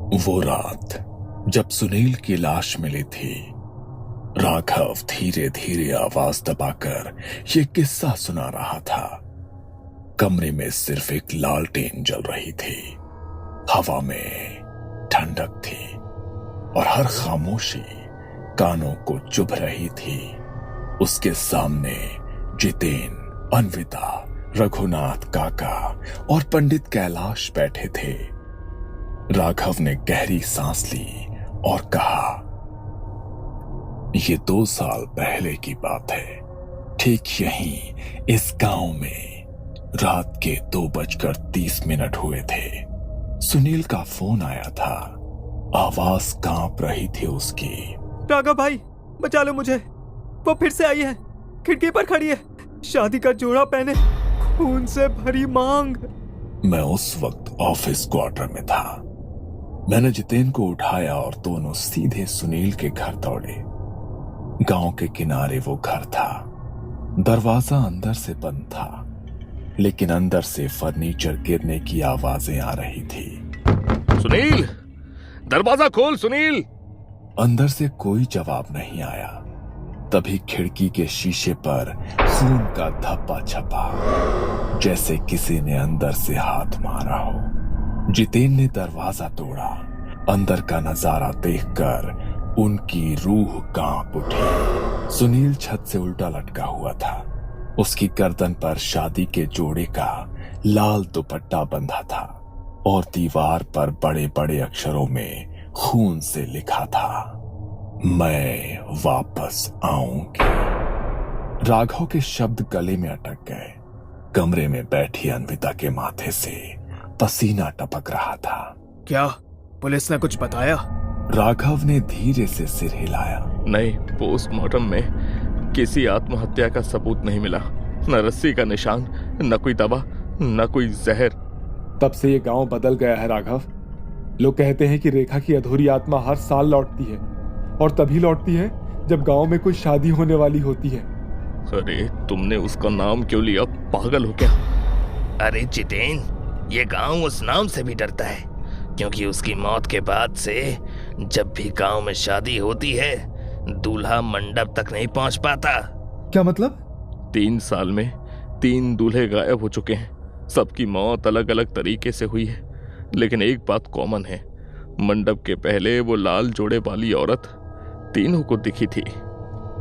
वो रात जब सुनील की लाश मिली थी, राघव धीरे धीरे आवाज दबाकर ये किस्सा सुना रहा था। कमरे में सिर्फ एक लालटेन जल रही थी, हवा में ठंडक थी और हर खामोशी कानों को चुभ रही थी। उसके सामने जितेन, अन्विता, रघुनाथ काका और पंडित कैलाश बैठे थे। राघव ने गहरी सांस ली और कहा, ये 2 साल पहले की बात है। ठीक यहीं इस गांव में रात के 2:30 हुए थे। सुनील का फोन आया था। आवाज कांप रही थी उसकी। राघव भाई, बचा लो मुझे। वो फिर से आई है, खिड़की पर खड़ी है, शादी का जोड़ा पहने, खून से भरी मांग। मैं उस वक्त ऑफिस क्वार्टर में था। मैंने जितेन को उठाया और दोनों सीधे सुनील के घर दौड़े। गांव के किनारे वो घर था। दरवाजा अंदर से बंद था, लेकिन अंदर से फर्नीचर गिरने की आवाजें आ रही थी। सुनील, दरवाजा खोल सुनील। अंदर से कोई जवाब नहीं आया। तभी खिड़की के शीशे पर खून का धब्बा छपा, जैसे किसी ने अंदर से हाथ मारा हो। जितेन ने दरवाजा तोड़ा। अंदर का नजारा देखकर उनकी रूह कांप उठी। सुनील छत से उल्टा लटका हुआ था। उसकी गर्दन पर शादी के जोड़े का लाल दुपट्टा बंधा था और दीवार पर बड़े बड़े अक्षरों में खून से लिखा था, मैं वापस आऊंगी। राघव के शब्द गले में अटक गए। कमरे में बैठी अन्विता के माथे से पसीना टपक रहा था। क्या पुलिस ने कुछ बताया? राघव ने धीरे से सिर हिलाया। नहीं, पोस्टमार्टम में किसी आत्महत्या का सबूत नहीं मिला। न रस्सी का निशान, न कोई दवा, न कोई जहर। तब से ये गांव बदल गया है राघव। लोग कहते हैं कि रेखा की अधूरी आत्मा हर साल लौटती है, और तभी लौटती है जब गांव में कोई शादी होने वाली होती है। अरे तुमने उसका नाम क्यों लिया? पागल हो क्या? अरे जितेन, ये गांव उस नाम से भी डरता है, क्योंकि उसकी मौत के बाद से जब भी गांव में शादी होती है, दूल्हा मंडप तक नहीं पहुंच पाता। क्या मतलब? 3 साल में 3 दूल्हे गायब हो चुके हैं। सबकी मौत अलग अलग तरीके से हुई है, लेकिन एक बात कॉमन है। मंडप के पहले वो लाल जोड़े वाली औरत तीनों को दिखी थी।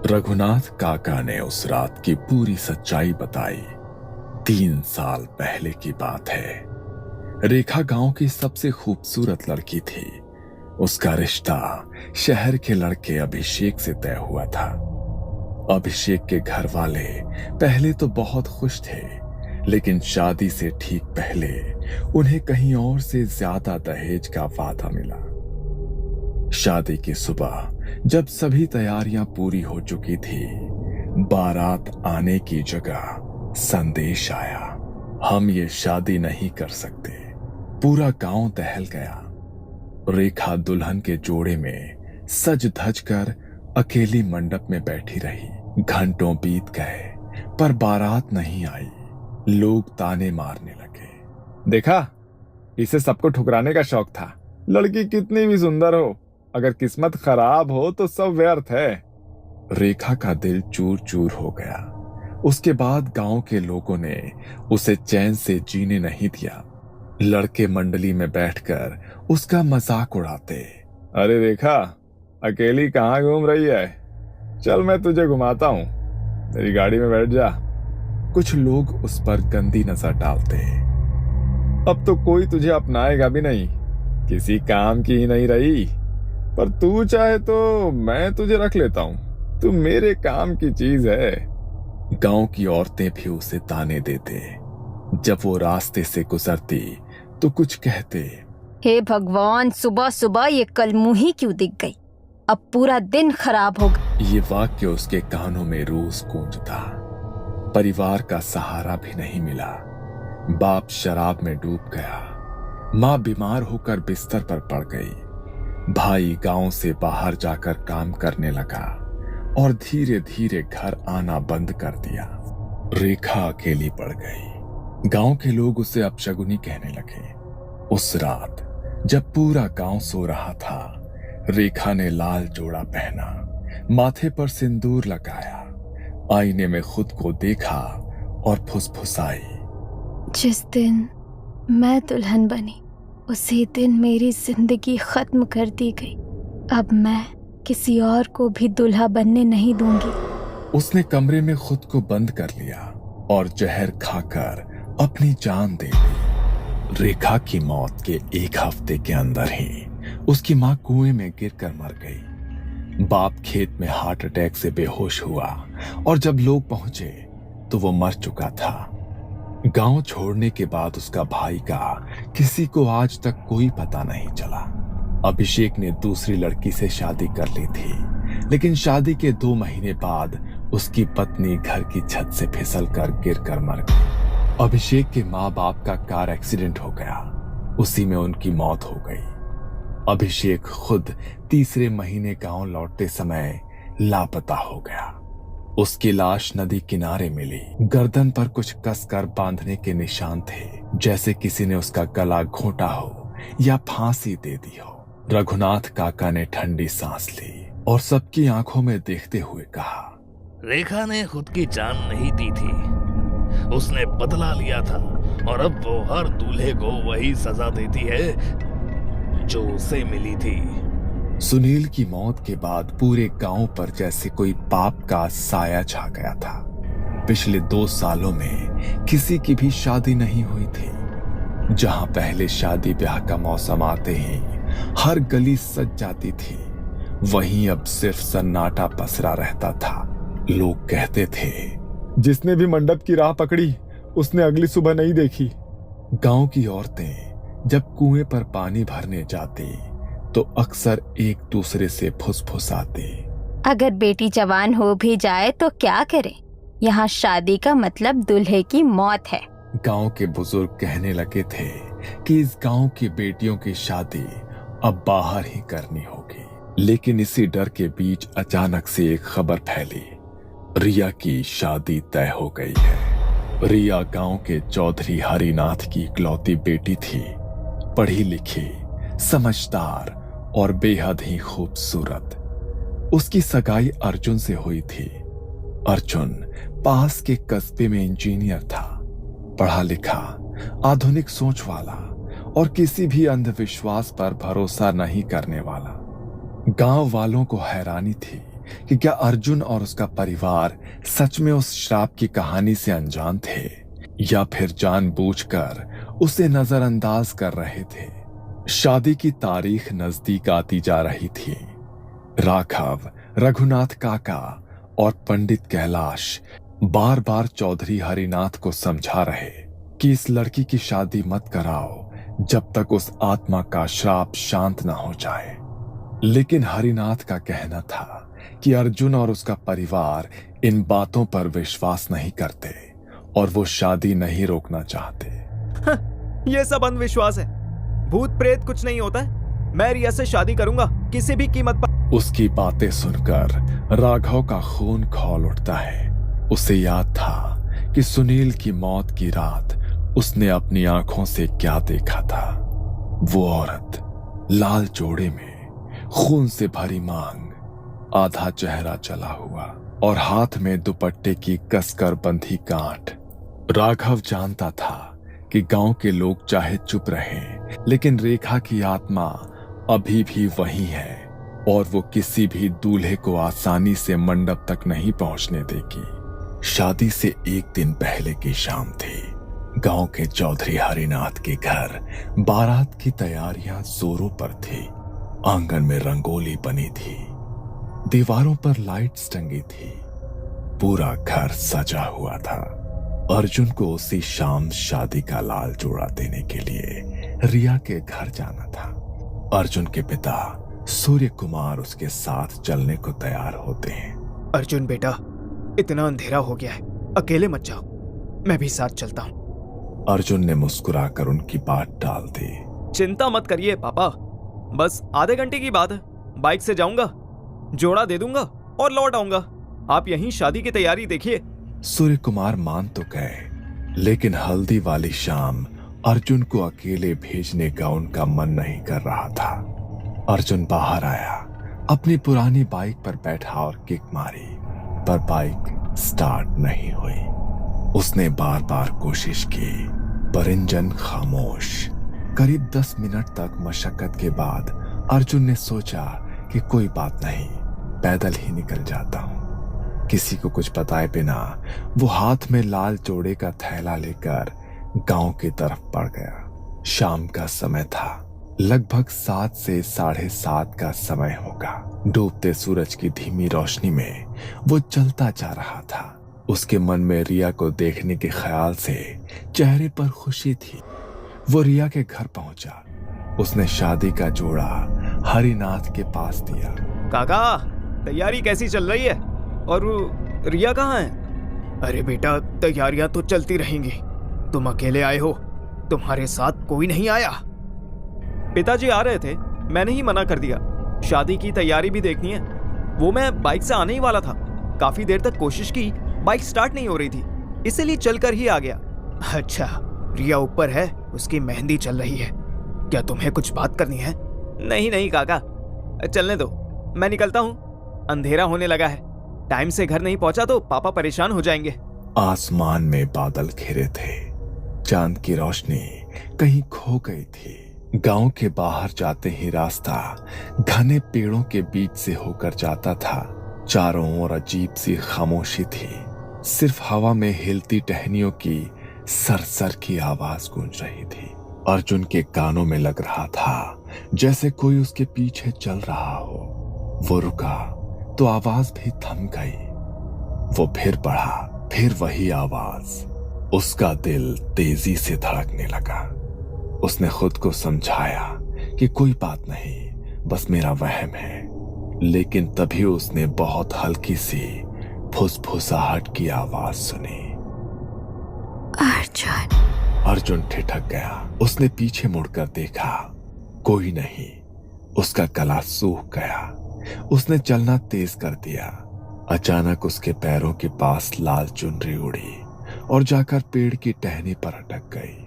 रघुनाथ काका ने उस रात की पूरी सच्चाई बताई। 3 साल पहले की बात है। रेखा गांव की सबसे खूबसूरत लड़की थी। उसका रिश्ता शहर के लड़के अभिषेक से तय हुआ था। अभिषेक के घर वाले पहले तो बहुत खुश थे, लेकिन शादी से ठीक पहले उन्हें कहीं और से ज्यादा दहेज का वादा मिला। शादी की सुबह जब सभी तैयारियां पूरी हो चुकी थी, बारात आने की जगह संदेश आया, हम ये शादी नहीं कर सकते। पूरा गांव दहल गया। रेखा दुल्हन के जोड़े में सज धज कर अकेली मंडप में बैठी रही। घंटों बीत गए, पर बारात नहीं आई। लोग ताने मारने लगे। देखा, इसे सबको ठुकराने का शौक था। लड़की कितनी भी सुंदर हो, अगर किस्मत खराब हो तो सब व्यर्थ है। रेखा का दिल चूर चूर हो गया। उसके बाद गांव के लोगों ने उसे चैन से जीने नहीं दिया। लड़के मंडली में बैठकर उसका मजाक उड़ाते। अरे रेखा, अकेली कहाँ घूम रही है? चल मैं तुझे घुमाता हूँ, मेरी गाड़ी में बैठ जा। कुछ लोग उस पर गंदी नजर डालते। अब तो कोई तुझे अपनाएगा भी नहीं, किसी काम की ही नहीं रही। पर तू चाहे तो मैं तुझे रख लेता हूँ, तू मेरे काम की चीज है। गांव की औरतें भी उसे ताने देते। जब वो रास्ते से गुजरती तो कुछ कहते, हे भगवान, सुबह सुबह ये कलमुही क्यों दिख गई? अब पूरा दिन खराब हो गया। ये वाक्य उसके कानों में रोज गूंजता। परिवार का सहारा भी नहीं मिला। बाप शराब में डूब गया। माँ बीमार होकर बिस्तर पर पड़ गई। भाई गांव से बाहर जाकर काम करने लगा और धीरे धीरे घर आना बंद कर दिया। रेखा अकेली पड़ गई। गांव के लोग उसे अपशगुनी कहने लगे। उस रात जब पूरा गांव सो रहा था, रेखा ने लाल जोड़ा पहना, माथे पर सिंदूर लगाया, आईने में खुद को देखा और फुसफुसाई। जिस दिन मैं दुल्हन बनी उसी दिन मेरी जिंदगी खत्म कर दी गई। अब मैं किसी और को भी दूल्हा बनने नहीं दूंगी। उसने कमरे में खुद को बंद कर लिया और जहर खाकर अपनी जान दे दी। रेखा की मौत के एक हफ्ते के अंदर ही उसकी मां कुएं में गिरकर मर गई। बाप खेत में हार्ट अटैक से बेहोश हुआ और जब लोग पहुंचे तो वो मर चुका था। गांव छोड़ने के बाद उसका भाई का किसी को आज तक कोई पता नहीं चला। अभिषेक ने दूसरी लड़की से शादी कर ली थी, लेकिन शादी के 2 महीने बाद उसकी पत्नी घर की छत से फिसलकर गिरकर मर गई। अभिषेक के माँ बाप का कार एक्सीडेंट हो गया, उसी में उनकी मौत हो गई। अभिषेक खुद तीसरे महीने गांव लौटते समय लापता हो गया। उसकी लाश नदी किनारे मिली। गर्दन पर कुछ कसकर बांधने के निशान थे, जैसे किसी ने उसका गला घोंटा हो या फांसी दे दी हो। रघुनाथ काका ने ठंडी सांस ली और सबकी आंखों में देखते हुए कहा, रेखा ने खुद की जान नहीं दी थी, उसने बदला लिया था और अब वो हर दूल्हे को वही सजा देती है जो उसे मिली थी। सुनील की मौत के बाद पूरे गांव पर जैसे कोई पाप का साया छा गया था। पिछले 2 सालों में किसी की भी शादी नहीं हुई थी। जहां पहले शादी ब्याह का मौसम आते ही हर गली सज जाती थी, वहीं अब सिर्फ सन्नाटा पसरा रहता था। लोग कहते थे, जिसने भी मंडप की राह पकड़ी उसने अगली सुबह नहीं देखी। गांव की औरतें जब कुएं पर पानी भरने जाती तो अक्सर एक दूसरे से फुसफुसाते, अगर बेटी जवान हो भी जाए तो क्या करे, यहाँ शादी का मतलब दूल्हे की मौत है। गांव के बुजुर्ग कहने लगे थे कि इस गांव की बेटियों की शादी अब बाहर ही करनी होगी। लेकिन इसी डर के बीच अचानक से एक खबर फैली, रिया की शादी तय हो गई है। रिया गांव के चौधरी हरिनाथ की इकलौती बेटी थी, पढ़ी लिखी, समझदार और बेहद ही खूबसूरत। उसकी सगाई अर्जुन से हुई थी। अर्जुन पास के कस्बे में इंजीनियर था, पढ़ा लिखा, आधुनिक सोच वाला और किसी भी अंधविश्वास पर भरोसा नहीं करने वाला। गांव वालों को हैरानी थी कि क्या अर्जुन और उसका परिवार सच में उस श्राप की कहानी से अनजान थे या फिर जानबूझकर उसे नजरअंदाज कर रहे थे। शादी की तारीख नजदीक आती जा रही थी। राघव, रघुनाथ काका और पंडित कैलाश बार बार चौधरी हरिनाथ को समझा रहे कि इस लड़की की शादी मत कराओ जब तक उस आत्मा का श्राप शांत न हो जाए। लेकिन हरिनाथ का कहना था कि अर्जुन और उसका परिवार इन बातों पर विश्वास नहीं करते और वो शादी नहीं रोकना चाहते। ये सब अंधविश्वास है, भूत प्रेत कुछ नहीं होता है। मैं रिया से शादी करूंगा किसी भी कीमत पर। उसकी बातें सुनकर राघव का खून खौल उठता है। उसे याद था कि सुनील की मौत की रात उसने अपनी आंखों से क्या देखा था। वो औरत लाल जोड़े में, खून से भरी मांग, आधा चेहरा जला हुआ और हाथ में दुपट्टे की कसकर बंधी गांठ। राघव जानता था कि गांव के लोग चाहे चुप रहें, लेकिन रेखा की आत्मा अभी भी वही है और वो किसी भी दूल्हे को आसानी से मंडप तक नहीं पहुंचने देगी। शादी से एक दिन पहले की शाम थी। गांव के चौधरी हरिनाथ के घर बारात की तैयारियां जोरों पर थी। आंगन में रंगोली बनी थी, दीवारों पर लाइट्स टंगी थी, पूरा घर सजा हुआ था। अर्जुन को उसी शाम शादी का लाल जोड़ा देने के लिए रिया के घर जाना था। अर्जुन के पिता सूर्य कुमार उसके साथ चलने को तैयार होते हैं। अर्जुन बेटा, इतना अंधेरा हो गया है, अकेले मत जाओ, मैं भी साथ चलता हूँ। अर्जुन ने मुस्कुराकर उनकी बात टाल दी। चिंता मत करिए पापा, बस आधे घंटे की बात है, बाइक से जाऊंगा, जोड़ा दे दूंगा और लौट आऊंगा। आप यहीं शादी की तैयारी देखिए। सूर्य कुमार मान तो गए, लेकिन हल्दी वाली शाम अर्जुन को अकेले भेजने का उनका मन नहीं कर रहा था। अर्जुन बाहर आया, अपनी पुरानी बाइक पर बैठा और किक मारी, पर बाइक स्टार्ट नहीं हुई। उसने बार बार कोशिश की, पर इंजन खामोश। करीब 10 मिनट तक मशक्कत के बाद अर्जुन ने सोचा कि कोई बात नहीं, पैदल ही निकल जाता हूं। किसी को कुछ बताए बिना वो हाथ में लाल जोड़े का थैला लेकर गांव की तरफ बढ़ गया। शाम का समय था, लगभग 7 से 7:30 का समय होगा। डूबते सूरज की धीमी रोशनी में वो चलता जा रहा था। उसके मन में रिया को देखने के ख्याल से चेहरे पर खुशी थी। वो रिया के घर पहुंचा। उसने शादी का जोड़ा हरिनाथ के पास दिया। काका, तैयारी कैसी चल रही है? और वो रिया कहाँ है? अरे बेटा, तैयारियां तो चलती रहेंगी। तुम अकेले आए हो, तुम्हारे साथ कोई नहीं आया? पिताजी आ रहे थे, मैंने ही मना कर दिया। शादी की तैयारी भी देखनी है। वो मैं बाइक से आने ही वाला था, काफी देर तक कोशिश की, बाइक स्टार्ट नहीं हो रही थी, इसलिए चलकर ही आ गया। अच्छा, रिया ऊपर है, उसकी मेहंदी चल रही है। क्या तुम्हें कुछ बात करनी है? नहीं नहीं काका, चलने दो, मैं निकलता हूँ। अंधेरा होने लगा है, टाइम से घर नहीं पहुंचा तो पापा परेशान हो जाएंगे। आसमान में बादल घिरे थे, चांद की रोशनी कहीं खो गई थी। गांव के बाहर जाते ही रास्ता घने पेड़ों के बीच से होकर जाता था। चारों ओर अजीब सी खामोशी थी, सिर्फ हवा में हिलती टहनियों की सरसर की आवाज गूंज रही थी। अर्जुन के कानों में लग रहा था जैसे कोई उसके पीछे चल रहा हो। वो रुका तो आवाज भी थम गई। वो फिर बढ़ा, फिर वही आवाज। उसका दिल तेजी से धड़कने लगा। उसने खुद को समझाया कि कोई बात नहीं, बस मेरा वहम है। लेकिन तभी उसने बहुत हल्की सी फुसफुसाहट की आवाज सुनी। अर्जुन। अर्जुन ठिठक गया। उसने पीछे मुड़कर देखा, कोई नहीं। उसका गला सूख गया। उसने चलना तेज कर दिया। अचानक उसके पैरों के पास लाल चुनरी उड़ी और जाकर पेड़ की टहनी पर अटक गई।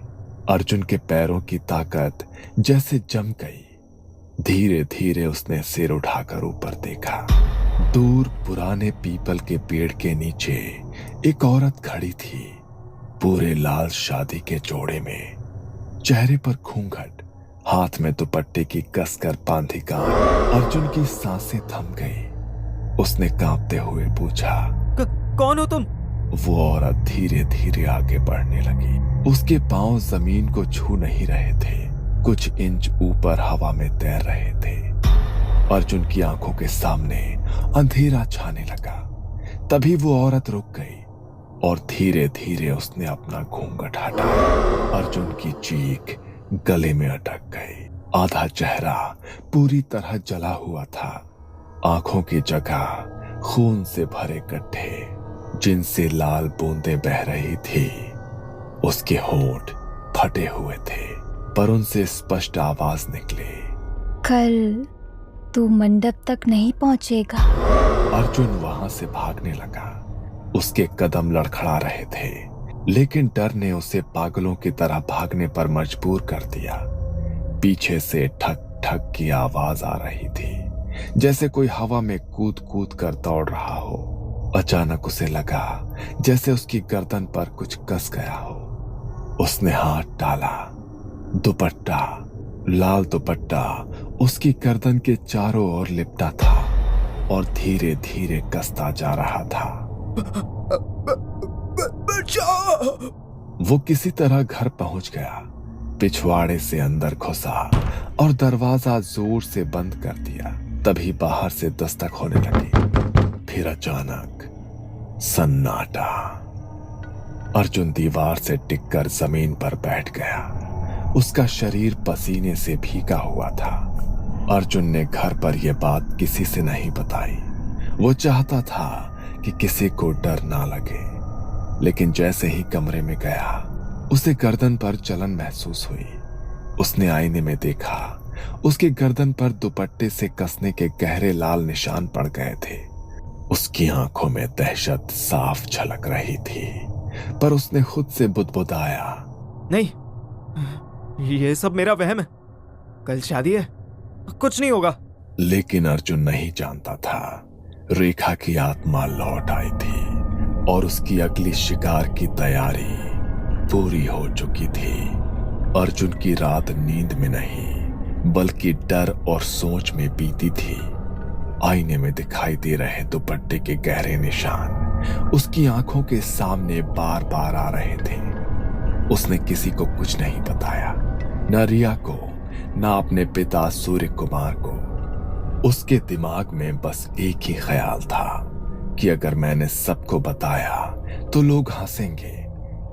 अर्जुन के पैरों की ताकत जैसे जम गई। धीरे धीरे उसने सिर उठाकर ऊपर देखा। दूर पुराने पीपल के पेड़ के नीचे एक औरत खड़ी थी, पूरे लाल शादी के जोड़े में, चेहरे पर घूंघट, हाथ में दुपट्टे की कसकर बांधी गांठ। अर्जुन की सांसें थम गई। उसने कांपते हुए पूछा, कौन हो तुम? वो औरत धीरे धीरे आगे बढ़ने लगी। उसके पांव जमीन को छू नहीं रहे थे, कुछ इंच ऊपर हवा में तैर रहे थे। अर्जुन की आंखों के सामने अंधेरा छाने लगा। तभी वो औरत रुक गई और धीरे धीरे उसने अपना घूंघट हटाया। अर्जुन की चीख गले में अटक गई। आधा चेहरा पूरी तरह जला हुआ था। आंखों की जगह खून से भरे गड्ढे, जिनसे लाल बूंदें बह रही थी। उसके होंठ फटे हुए थे, पर उनसे स्पष्ट आवाज निकली, कल तू मंडप तक नहीं पहुंचेगा। अर्जुन वहां से भागने लगा। उसके कदम लड़खड़ा रहे थे, लेकिन डर ने उसे पागलों की तरह भागने पर मजबूर कर दिया। पीछे से ठक ठक की आवाज आ रही थी, जैसे कोई हवा में कूद कूद कर दौड़ रहा हो। अचानक उसे लगा जैसे उसकी गर्दन पर कुछ कस गया हो। उसने हाथ डाला। दुपट्टा, लाल दुपट्टा उसकी गर्दन के चारों ओर लिपटा था और धीरे धीरे कसता जा रहा था। वो किसी तरह घर पहुंच गया, पिछवाड़े से अंदर घुसा और दरवाजा जोर से बंद कर दिया। तभी बाहर से दस्तक होने लगी। फिर अचानक सन्नाटा। अर्जुन दीवार से टिककर जमीन पर बैठ गया। उसका शरीर पसीने से भीगा हुआ था। अर्जुन ने घर पर यह बात किसी से नहीं बताई। वो चाहता था कि किसी को डर ना लगे, लेकिन जैसे ही कमरे में गया, उसे गर्दन पर जलन महसूस हुई। उसने आईने में देखा, उसकी गर्दन पर दुपट्टे से कसने के गहरे लाल निशान पड़ गए थे। उसकी आंखों में दहशत साफ झलक रही थी, पर उसने खुद से बुदबुदाया, नहीं ये सब मेरा वहम है। कल शादी है, कुछ नहीं होगा। लेकिन अर्जुन नहीं जानता था रेखा की आत्मा लौट आई थी और उसकी अगली शिकार की तैयारी पूरी हो चुकी थी। अर्जुन की रात नींद में नहीं बल्कि डर और सोच में बीती थी। आईने में दिखाई दे रहे दुपट्टे के गहरे निशान उसकी आंखों के सामने बार बार आ रहे थे। उसने किसी को कुछ नहीं बताया, न रिया को, न अपने पिता सूर्य कुमार को। उसके दिमाग में बस एक ही ख्याल था कि अगर मैंने सबको बताया तो लोग हंसेंगे,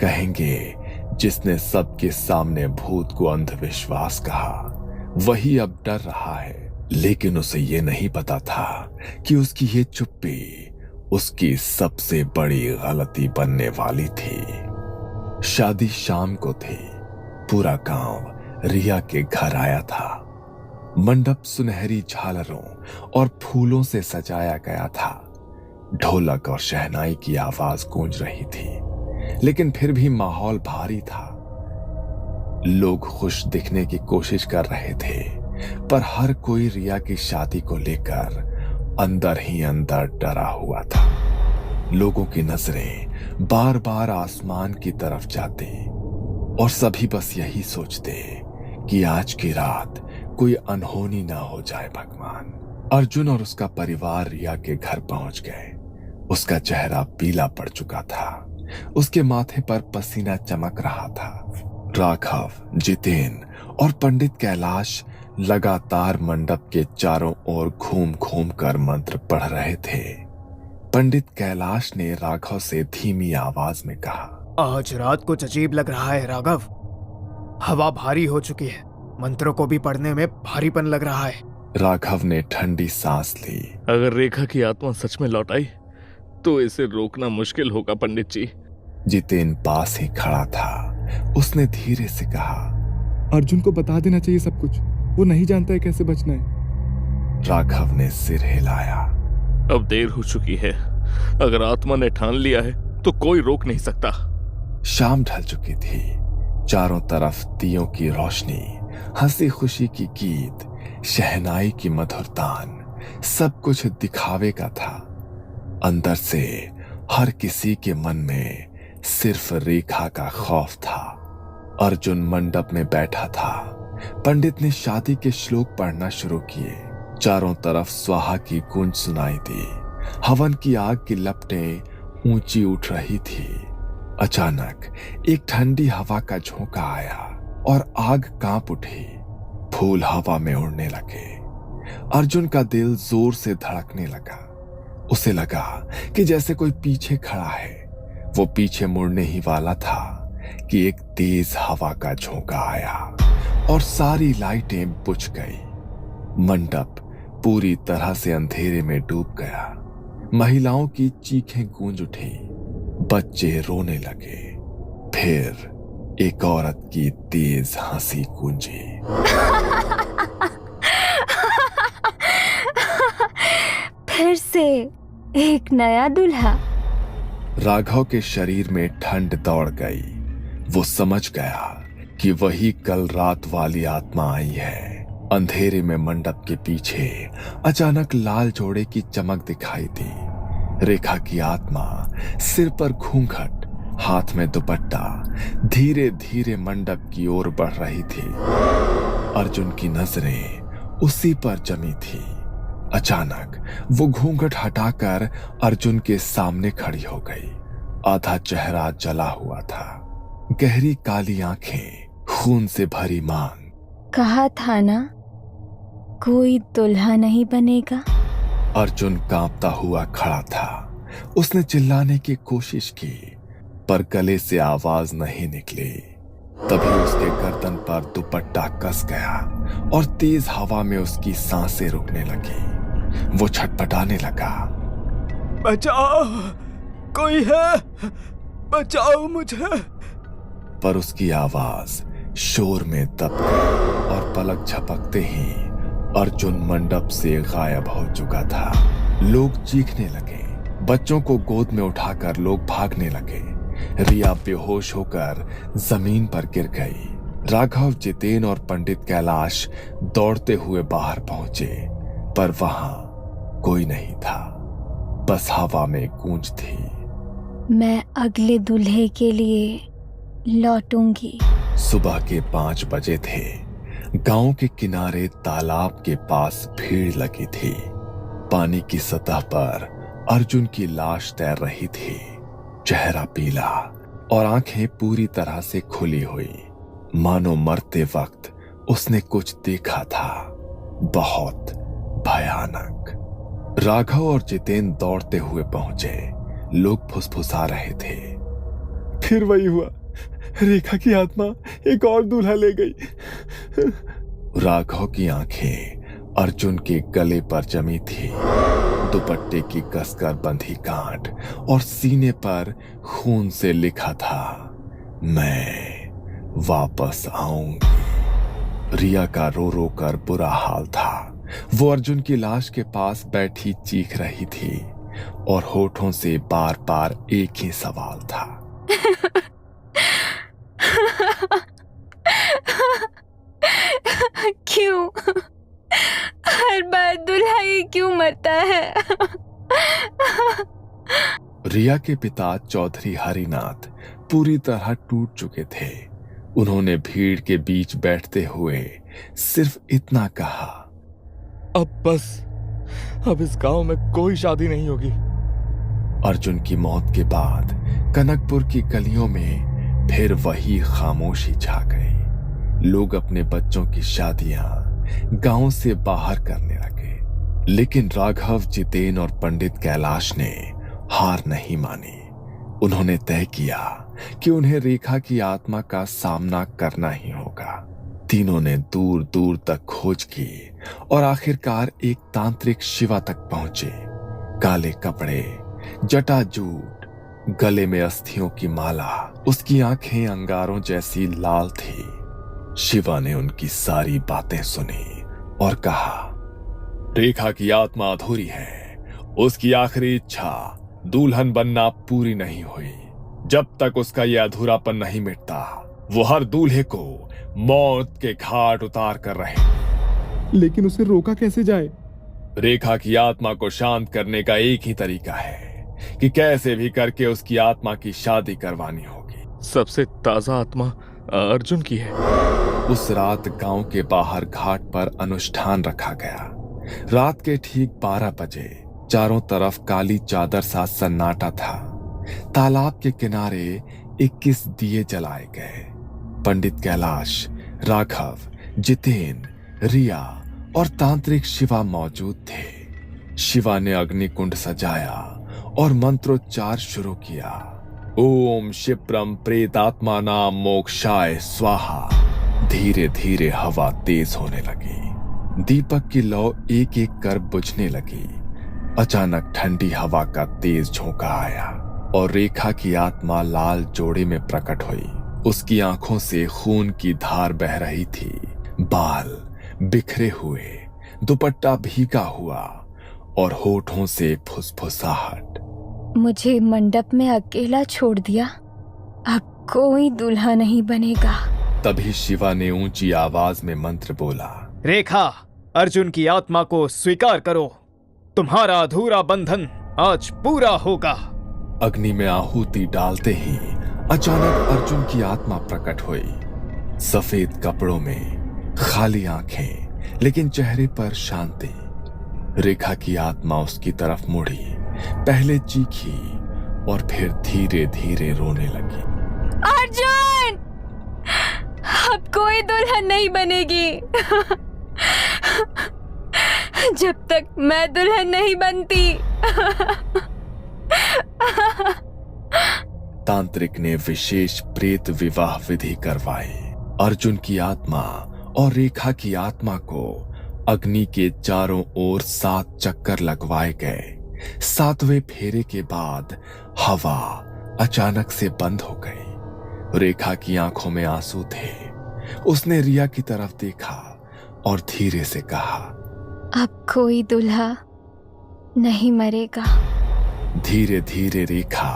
कहेंगे जिसने सबके सामने भूत को अंधविश्वास कहा वही अब डर रहा है। लेकिन उसे ये नहीं पता था कि उसकी ये चुप्पी उसकी सबसे बड़ी गलती बनने वाली थी। शादी शाम को थी। पूरा गांव रिया के घर आया था। मंडप सुनहरी झालरों और फूलों से सजाया गया था। ढोलक और शहनाई की आवाज गूंज रही थी, लेकिन फिर भी माहौल भारी था। लोग खुश दिखने की कोशिश कर रहे थे, पर हर कोई रिया की शादी को लेकर अंदर ही अंदर डरा हुआ था। लोगों की नजरें बार बार आसमान की तरफ जाती और सभी बस यही सोचते कि आज की रात कोई अनहोनी ना हो जाए भगवान। अर्जुन और उसका परिवार रिया के घर पहुंच गए। उसका चेहरा पीला पड़ चुका था। उसके माथे पर पसीना चमक रहा था। राघव, जितेन और पंडित कैलाश लगातार मंडप के चारों ओर घूम घूम कर मंत्र पढ़ रहे थे। पंडित कैलाश ने राघव से धीमी आवाज में कहा, आज रात कुछ अजीब लग रहा है राघव। हवा भारी हो चुकी है, मंत्रों को भी पढ़ने में भारीपन लग रहा है। राघव ने ठंडी सांस ली। अगर रेखा की आत्मा सच में लौट आई तो इसे रोकना मुश्किल होगा पंडित जी। जितेन पास ही खड़ा था। उसने धीरे से कहा, अर्जुन को बता देना चाहिए सब कुछ, वो नहीं जानता है कैसे बचना है। राघव ने सिर हिलाया। अब देर हो चुकी है। अगर आत्मा ने ठान लिया है तो कोई रोक नहीं सकता। शाम ढल चुकी थी। चारों तरफ दियों की रोशनी, हंसी खुशी की गीत, शहनाई की मधुर तान, सब कुछ दिखावे का था। अंदर से हर किसी के मन में सिर्फ रेखा का खौफ था। अर्जुन मंडप में बैठा था। पंडित ने शादी के श्लोक पढ़ना शुरू किए। चारों तरफ स्वाहा की गूंज सुनाई दी। हवन की आग की लपटें ऊंची उठ रही थी। अचानक एक ठंडी हवा का झोंका आया और आग कांप उठी। फूल हवा में उड़ने लगे। अर्जुन का दिल जोर से धड़कने लगा। उसे लगा कि जैसे कोई पीछे खड़ा है। वो पीछे मुड़ने ही वाला था कि एक तेज हवा का झोंका आया और सारी लाइटें बुझ गई। मंडप पूरी तरह से अंधेरे में डूब गया। महिलाओं की चीखें गूंज उठी। बच्चे रोने लगे। फिर एक औरत की तेज हंसी गूंजी। फिर से एक नया दूल्हा। राघव के शरीर में ठंड दौड़ गई। वो समझ गया कि वही कल रात वाली आत्मा आई है। अंधेरे में मंडप के पीछे अचानक लाल जोड़े की चमक दिखाई दी। रेखा की आत्मा, सिर पर घूंघट, हाथ में दुपट्टा, धीरे धीरे मंडप की ओर बढ़ रही थी। अर्जुन की नजरें उसी पर जमी थी। अचानक वो घूंघट हटाकर अर्जुन के सामने खड़ी हो गई। आधा चेहरा जला हुआ था। गहरी काली आंखें, खून से भरी मांग। कहा था ना, कोई दुल्हा नहीं बनेगा। अर्जुन कांपता हुआ खड़ा था। उसने चिल्लाने की कोशिश की, पर गले से आवाज नहीं निकली। तभी उसके गर्दन पर दुपट्टा कस गया और तेज हवा में उसकी सांसें रुकने लगी। वो छटपटाने लगा। बचाओ, कोई है, बचाओ मुझे। पर उसकी आवाज शोर में दब गई और पलक झपकते ही अर्जुन मंडप से गायब हो चुका था। लोग चीखने लगे। बच्चों को गोद में उठाकर लोग भागने लगे। रिया बेहोश होकर जमीन पर गिर गई। राघव, जितेन और पंडित कैलाश दौड़ते हुए बाहर पहुंचे, पर वहां कोई नहीं था। बस हवा में गूंज थी। मैं अगले दूल्हे के लिए लौटूंगी। सुबह के 5 बजे थे। गांव के किनारे तालाब के पास भीड़ लगी थी। पानी की सतह पर अर्जुन की लाश तैर रही थी, चेहरा पीला और आंखें पूरी तरह से खुली हुई, मानो मरते वक्त उसने कुछ देखा था, बहुत भयानक। राघव और जितेन दौड़ते हुए पहुंचे। लोग फुसफुसा रहे थे। फिर वही हुआ, रेखा की आत्मा एक और दूल्हा ले गई। राघव की आंखें अर्जुन के गले पर जमी थी। दुपट्टे की कसकर बंधी गांठ और सीने पर खून से लिखा था, मैं वापस आऊंगी। रिया का रो रो कर बुरा हाल था। वो अर्जुन की लाश के पास बैठी चीख रही थी और होठों से बार बार एक ही सवाल था। क्यों हर बार दूल्हा ही क्यों मरता है? रिया के पिता चौधरी हरिनाथ पूरी तरह टूट चुके थे। उन्होंने भीड़ के बीच बैठते हुए सिर्फ इतना कहा, अब बस, अब इस गांव में कोई शादी नहीं होगी। अर्जुन की मौत के बाद कनकपुर की गलियों में फिर वही खामोशी छा गई। लोग अपने बच्चों की शादियां गांव से बाहर करने लगे, लेकिन राघव, जितेन और पंडित कैलाश ने हार नहीं मानी। उन्होंने तय किया कि उन्हें रेखा की आत्मा का सामना करना ही होगा। तीनों ने दूर दूर तक खोज की और आखिरकार एक तांत्रिक शिवा तक पहुंचे। काले कपड़े, जटाजूट, गले में अस्थियों की माला, उसकी आंखें अंगारों जैसी लाल थी। शिवा ने उनकी सारी बातें सुनी और कहा, रेखा की आत्मा अधूरी है। उसकी आखिरी इच्छा दुल्हन बनना पूरी नहीं हुई। जब तक उसका यह अधूरापन नहीं मिटता, वो हर दूल्हे को मौत के घाट उतार कर रहे। लेकिन उसे रोका कैसे जाए? रेखा की आत्मा को शांत करने का एक ही तरीका है कि कैसे भी करके उसकी आत्मा की शादी करवानी होगी। सबसे ताजा आत्मा अर्जुन की है। उस रात गांव के बाहर घाट पर अनुष्ठान रखा गया। रात के ठीक 12 बजे चारों तरफ काली चादर सा सन्नाटा था। तालाब के किनारे 21 दिए जलाए गए। पंडित कैलाश, राघव, जितेन, रिया और तांत्रिक शिवा मौजूद थे। शिवा ने अग्निकुंड सजाया और मंत्रोच्चार शुरू किया। ओम क्षिप्रम प्रेतात्मा नाम मोक्षाय स्वाहा। धीरे धीरे हवा तेज होने लगी। दीपक की लौ एक एक कर बुझने लगी। अचानक ठंडी हवा का तेज झोंका आया और रेखा की आत्मा लाल जोड़े में प्रकट हुई। उसकी आंखों से खून की धार बह रही थी। बाल बिखरे हुए, दुपट्टा भीगा हुआ और होठों से फुसफुसाहट। मुझे मंडप में अकेला छोड़ दिया। अब कोई दूल्हा नहीं बनेगा। तभी शिवा ने ऊंची आवाज में मंत्र बोला, रेखा, अर्जुन की आत्मा को स्वीकार करो। तुम्हारा अधूरा बंधन आज पूरा होगा। अग्नि में आहुति डालते ही अचानक अर्जुन की आत्मा प्रकट हुई। सफेद कपड़ों में, खाली आंखें, लेकिन चेहरे पर शांति। रेखा की आत्मा उसकी तरफ मुड़ी, पहले चीखी और फिर धीरे धीरे रोने लगी। अर्जुन, अब कोई दुल्हन नहीं बनेगी। जब तक मैं दुल्हन नहीं बनती। तांत्रिक ने विशेष प्रेत विवाह विधि करवाई। अर्जुन की आत्मा और रेखा की आत्मा को अग्नि के चारों ओर 7 चक्कर लगवाए गए। 7वें फेरे के बाद हवा अचानक से बंद हो गई। रेखा की आंखों में आंसू थे। उसने रिया की तरफ देखा और धीरे से कहा, अब कोई दूल्हा नहीं मरेगा। धीरे धीरे रेखा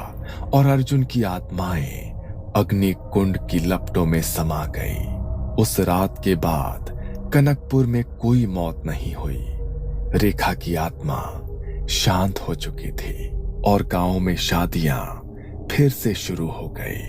और अर्जुन की आत्माएं अग्नि कुंड की लपटों में समा गई। उस रात के बाद कनकपुर में कोई मौत नहीं हुई। रेखा की आत्मा शांत हो चुकी थी और गांव में शादियां फिर से शुरू हो गई।